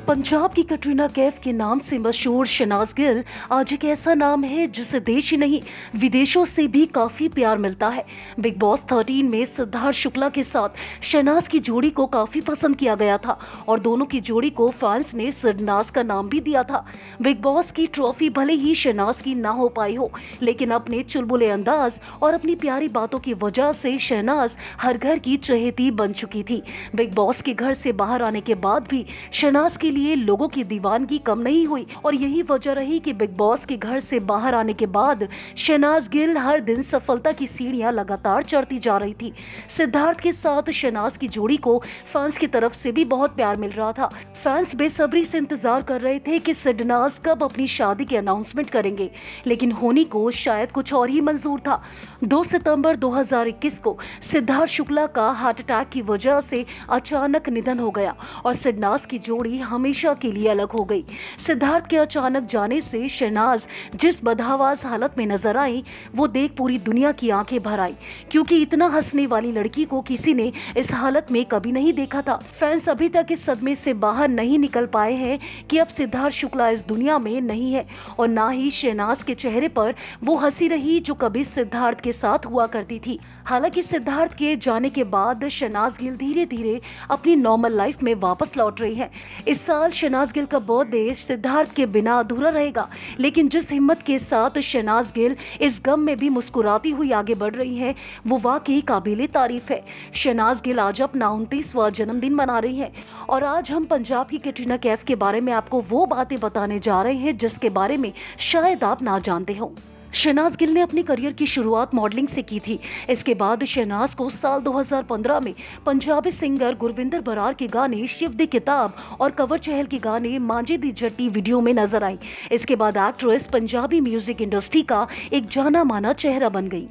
पंजाब की कटरीना कैफ के नाम से मशहूर शहनाज गिल आज एक ऐसा नाम है जिसे देश ही नहीं विदेशों से भी काफी प्यार मिलता है। बिग बॉस 13 में सिद्धार्थ शुक्ला के साथ शहनाज की जोड़ी को काफी पसंद किया गया था और दोनों की जोड़ी को फैंस ने सिडनाज का नाम भी दिया था। बिग बॉस की ट्रॉफी भले ही शहनाज की ना हो पाई हो, लेकिन अपने चुलबुले अंदाज और अपनी प्यारी बातों की वजह से शहनाज हर घर की चहेती बन चुकी थी। बिग बॉस के घर से बाहर आने के बाद भी शहनाज के लिए लोगों की दीवानगी कम नहीं हुई और यही वजह रही कि बिग बॉस के घर से बाहर आने के बाद शहनाज गिल हर दिन सफलता की सीढ़ियां लगातार चढ़ती जा रही थी। सिद्धार्थ के साथ शहनाज की जोड़ी को फैंस की तरफ से भी बहुत प्यार मिल रहा था। फैंस बेसब्री से इंतजार कर रहे थे कि सिडनाज कब अपनी शादी की अनाउंसमेंट करेंगे, लेकिन होनी को शायद कुछ और ही मंजूर था। 2 सितंबर 2021 को सिद्धार्थ शुक्ला का हार्ट अटैक की वजह से अचानक निधन हो गया और सिडनाज की जोड़ी हमेशा के लिए अलग हो गई। सिद्धार्थ के अचानक जाने से शहनाज जिस बदहवास हालत में नजर आई वो देख पूरी दुनिया की आंखें भर आई, क्योंकि इतना हंसने वाली लड़की को किसी ने इस हालत में कभी नहीं देखा था। फैंस अभी तक इस सदमे से बाहर नहीं निकल पाए हैं कि अब सिद्धार्थ शुक्ला इस दुनिया में नहीं है और ना ही शहनाज के चेहरे पर वो हंसी रही जो कभी सिद्धार्थ के साथ हुआ करती थी। हालांकि सिद्धार्थ के जाने के बाद शहनाज गिल धीरे धीरे अपनी नॉर्मल लाइफ में वापस लौट रही है। इस साल शहनाज गिल का बर्थडे सिद्धार्थ के बिना अधूरा रहेगा, लेकिन जिस हिम्मत के साथ शहनाज गिल इस गम में भी मुस्कुराती हुई आगे बढ़ रही है वो वाकई काबिले तारीफ है। शहनाज गिल आज अपना 29वां जन्मदिन मना रही है और आज हम पंजाब की कटरीना कैफ के बारे में आपको वो बातें बताने जा रहे हैं जिसके बारे में शायद आप ना जानते हो। शहनाज गिल ने अपनी करियर की शुरुआत मॉडलिंग से की थी। इसके बाद शहनाज को साल 2015 में पंजाबी सिंगर गुरविंदर बरार के गाने शिव दी किताब और कंवर चहल के गाने मांझे दी जट्टी वीडियो में नजर आई। इसके बाद एक्ट्रेस पंजाबी म्यूजिक इंडस्ट्री का एक जाना माना चेहरा बन गई।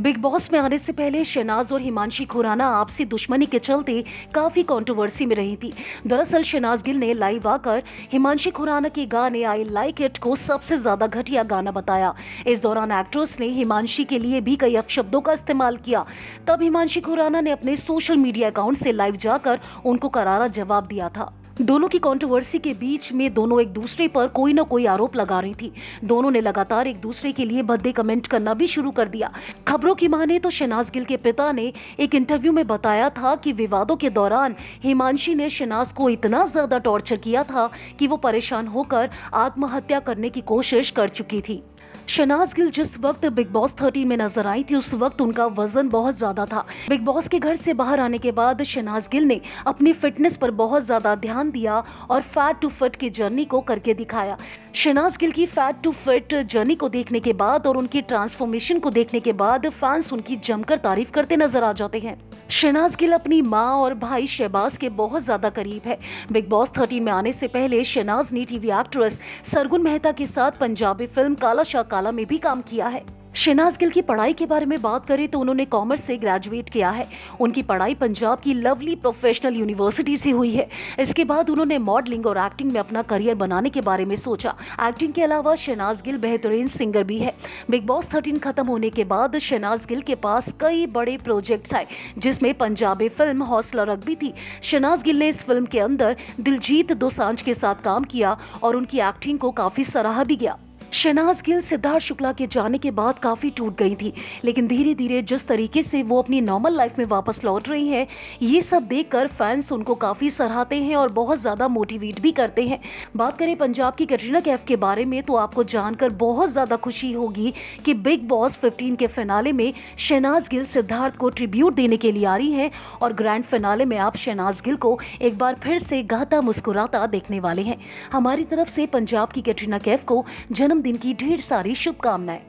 बिग बॉस में आने से पहले शहनाज और हिमांशी खुराना आपसी दुश्मनी के चलते काफी कंट्रोवर्सी में रही थी। दरअसल शहनाज गिल ने लाइव आकर हिमांशी खुराना के गाने आई लाइक इट को सबसे ज्यादा घटिया गाना बताया। इस दौरान एक्ट्रेस ने हिमांशी के लिए भी कई अपशब्दों का इस्तेमाल किया। तब हिमांशी खुराना ने अपने सोशल मीडिया अकाउंट से लाइव जाकर उनको करारा जवाब दिया था। दोनों की कंट्रोवर्सी के बीच में दोनों एक दूसरे पर कोई न कोई आरोप लगा रही थी। दोनों ने लगातार एक दूसरे के लिए भद्दे कमेंट करना भी शुरू कर दिया। खबरों की माने तो शहनाज गिल के पिता ने एक इंटरव्यू में बताया था कि विवादों के दौरान हिमांशी ने शहनाज को इतना ज्यादा टॉर्चर किया था कि वो परेशान होकर आत्महत्या करने की कोशिश कर चुकी थी। शहनाज गिल जिस वक्त बिग बॉस 13 में नजर आई थी उस वक्त उनका वजन बहुत ज्यादा था। बिग बॉस के घर से बाहर आने के बाद शहनाज गिल ने अपनी फिटनेस पर बहुत ज्यादा ध्यान दिया और फैट टू फिट की जर्नी को करके दिखाया। शहनाज गिल की फैट टू फिट जर्नी को देखने के बाद और उनकी ट्रांसफॉर्मेशन को देखने के बाद फैंस उनकी जमकर तारीफ करते नजर आ जाते हैं। शहनाज गिल अपनी मां और भाई शहबाज के बहुत ज्यादा करीब है। बिग बॉस 13 में आने से पहले शहनाज ने टीवी एक्ट्रेस सरगुन मेहता के साथ पंजाबी फिल्म काला शाह काला में भी काम किया है। शहनाज गिल की पढ़ाई के बारे में बात करें तो उन्होंने कॉमर्स से ग्रेजुएट किया है। उनकी पढ़ाई पंजाब की लवली प्रोफेशनल यूनिवर्सिटी से हुई है। इसके बाद उन्होंने मॉडलिंग और एक्टिंग में अपना करियर बनाने के बारे में सोचा। एक्टिंग के अलावा शहनाज गिल बेहतरीन सिंगर भी है। बिग बॉस 13 खत्म होने के बाद शहनाज गिल के पास कई बड़े प्रोजेक्ट्स आए, जिसमें पंजाबी फिल्म हौसला रख भी थी। शहनाज गिल ने इस फिल्म के अंदर दिलजीत दोसांझ के साथ काम किया और उनकी एक्टिंग को काफी सराहा भी गया। शहनाज गिल सिद्धार्थ शुक्ला के जाने के बाद काफी टूट गई थी, लेकिन धीरे धीरे जिस तरीके से वो अपनी नॉर्मल लाइफ में वापस लौट रही हैं, ये सब देखकर फैंस उनको काफी सराहते हैं और बहुत ज्यादा मोटिवेट भी करते हैं। बात करें पंजाब की कटरीना कैफ के बारे में तो आपको जानकर बहुत ज्यादा खुशी होगी कि बिग बॉस 15 के फिनाले में शहनाज गिल सिद्धार्थ को ट्रिब्यूट देने के लिए आ रही है और ग्रैंड फिनाले में आप शहनाज गिल को एक बार फिर से गाता मुस्कुराता देखने वाले हैं। हमारी तरफ से पंजाब की कटरीना कैफ को जन्मदिन की ढेर सारी शुभकामनाएं।